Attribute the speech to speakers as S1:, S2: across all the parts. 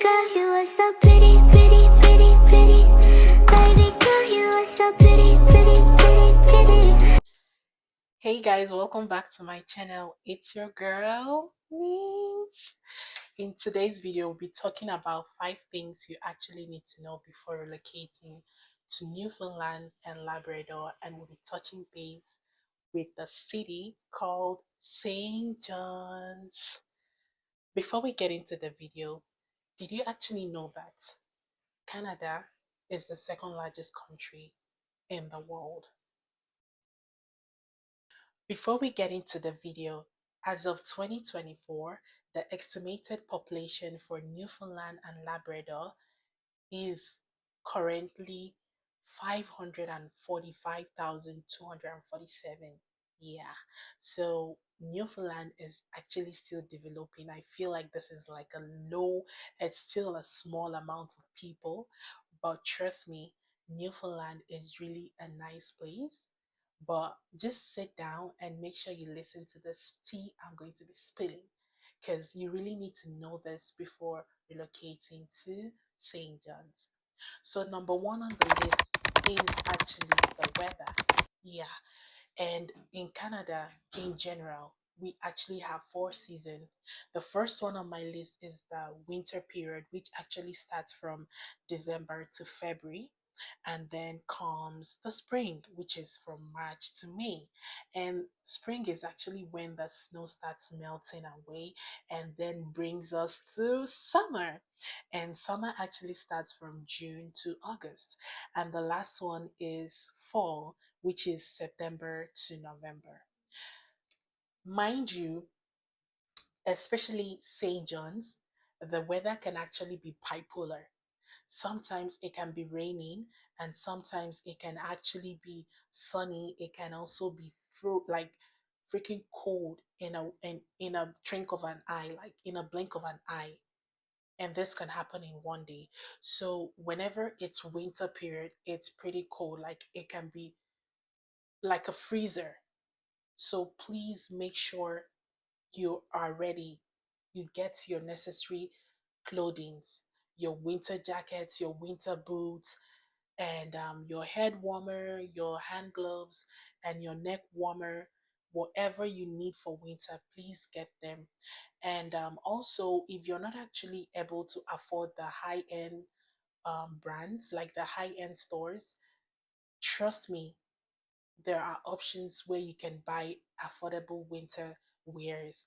S1: girl, you are so pretty, pretty, pretty, pretty. Baby girl, you are so pretty, pretty, pretty, pretty.
S2: Hey guys, welcome back to my channel. It's your girl, Niche. In today's video, we'll be talking about 5 things you actually need to know before relocating to Newfoundland and Labrador, and we'll be touching base with the city called St. John's. Before we get into the video, did you actually know that Canada is the second largest country in the world? Before we get into the video, as of 2024, the estimated population for Newfoundland and Labrador is currently 545,247. Yeah, so Newfoundland is actually still developing. I feel like this is like it's still a small amount of people, but trust me, Newfoundland is really a nice place. But just sit down and make sure you listen to this tea I'm going to be spilling because you really need to know this before relocating to St. John's. So, number one on the list is actually the weather. Yeah, and in Canada in general, we actually have 4 seasons. The first one on my list is the winter period, which actually starts from December to February. And then comes the spring, which is from March to May. And spring is actually when the snow starts melting away and then brings us to summer. And summer actually starts from June to August. And the last one is fall, which is September to November. Mind you, especially St. John's, the weather can actually be bipolar. Sometimes it can be raining, and sometimes it can actually be sunny. It can also be like freaking cold in a blink of an eye, like in a blink of an eye. And this can happen in one day. So whenever it's winter period, it's pretty cold. Like it can be like a freezer. So please make sure you are ready. You get your necessary clothings, your winter jackets, your winter boots, and your head warmer, your hand gloves, and your neck warmer. Whatever you need for winter, please get them. And also, if you're not actually able to afford the high end brands, like the high end stores, trust me, there are options where you can buy affordable winter wears.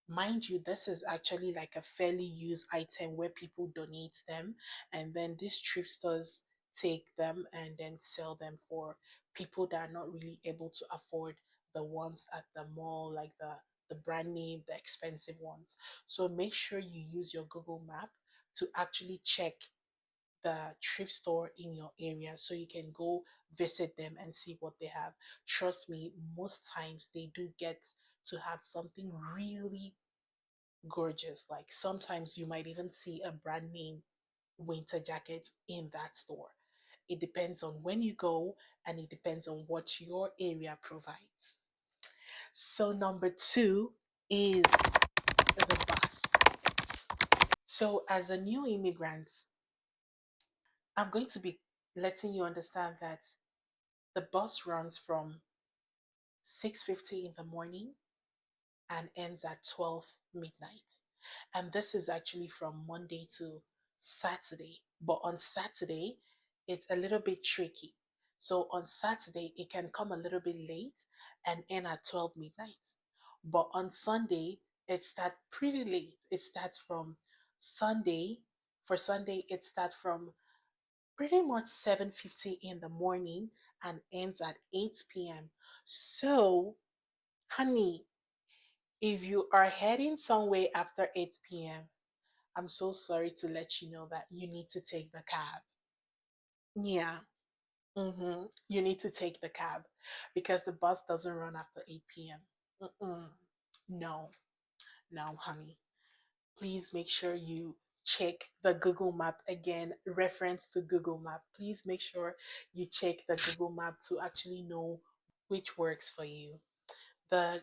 S2: Mind you, this is actually like a fairly used item where people donate them, and then these thrift stores take them and then sell them for people that are not really able to afford the ones at the mall, like the brand name, the expensive ones. So make sure you use your Google Map to actually check the thrift store in your area so you can go visit them and see what they have. Trust me, most times they do get to have something really gorgeous. Like sometimes you might even see a brand name winter jacket in that store. It depends on when you go and it depends on what your area provides. So, number two is the bus. So, as a new immigrant, I'm going to be letting you understand that the bus runs from 6:50 in the morning and ends at 12 midnight. And this is actually from Monday to Saturday. But on Saturday, it's a little bit tricky. So on Saturday, it can come a little bit late and end at 12 midnight. But on Sunday, it starts pretty late. It starts from Sunday. For Sunday, it starts from pretty much 7:50 in the morning and ends at 8 p.m. So, honey, if you are heading somewhere after 8 p.m., I'm so sorry to let you know that you need to take the cab. Yeah, you need to take the cab because the bus doesn't run after 8 p.m. Mm-mm. No, no, honey. Please make sure you check the Google Map again, reference to Google Map. Please make sure you check the Google Map to actually know which works for you. The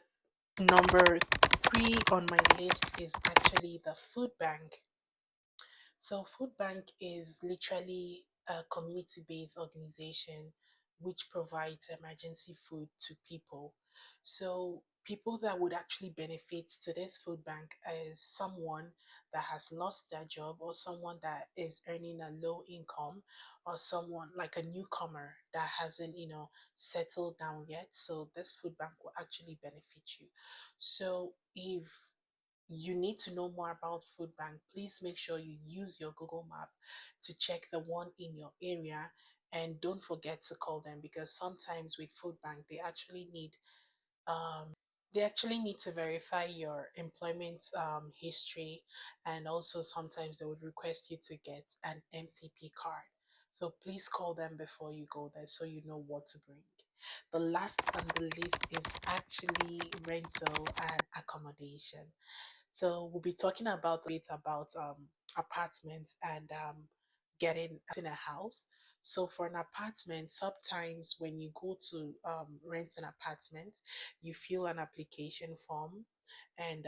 S2: number three on my list is actually the food bank. So, food bank is literally a community based organization which provides emergency food to people. So, people that would actually benefit to this food bank is someone that has lost their job, or someone that is earning a low income, or someone like a newcomer that hasn't, settled down yet. So, this food bank will actually benefit you. So, if you need to know more about food bank, please make sure you use your Google map to check the one in your area, and don't forget to call them, because sometimes with food bank um, they actually need to verify your employment history, and also sometimes they would request you to get an MCP card. So please call them before you go there so you know what to bring. The last on the list is actually rental and accommodation. So we'll be talking about a bit about apartments and getting a house. So for an apartment, sometimes when you go to rent an apartment, you fill an application form, and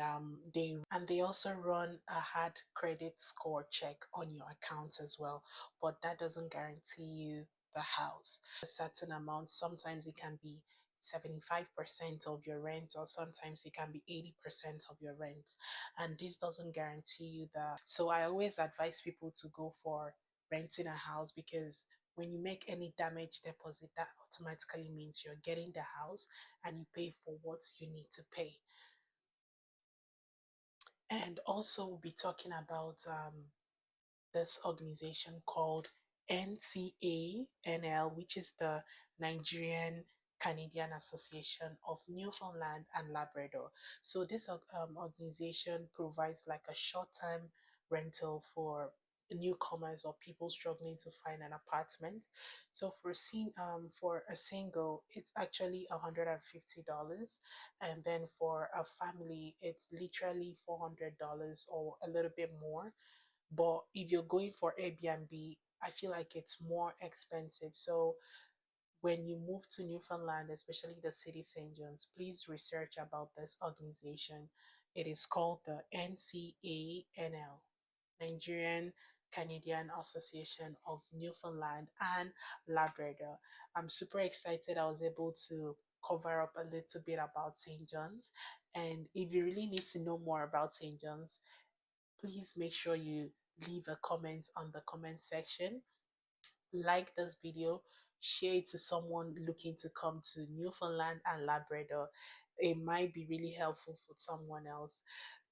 S2: they also run a hard credit score check on your account as well. But that doesn't guarantee you the house. A certain amount, sometimes it can be 75% of your rent, or sometimes it can be 80% of your rent, and this doesn't guarantee you that. So I always advise people to go for renting a house, because when you make any damage deposit, that automatically means you're getting the house and you pay for what you need to pay. And also we'll be talking about this organization called NCANL, which is the Nigerian Canadian Association of Newfoundland and Labrador. So this organization provides like a short-term rental for newcomers or people struggling to find an apartment. So for a single, it's actually $150, and then for a family, it's literally $400 or a little bit more. But if you're going for Airbnb, I feel like it's more expensive. So when you move to Newfoundland, especially the city St. John's, please research about this organization. It is called the NCANL, Nigerian Canadian Association of Newfoundland and Labrador. I'm super excited I was able to cover up a little bit about St. John's. And if you really need to know more about St. John's, please make sure you leave a comment on the comment section, like this video, share it to someone looking to come to Newfoundland and Labrador. It might be really helpful for someone else.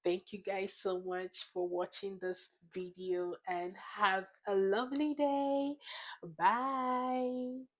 S2: Thank you guys so much for watching this video, and have a lovely day. Bye.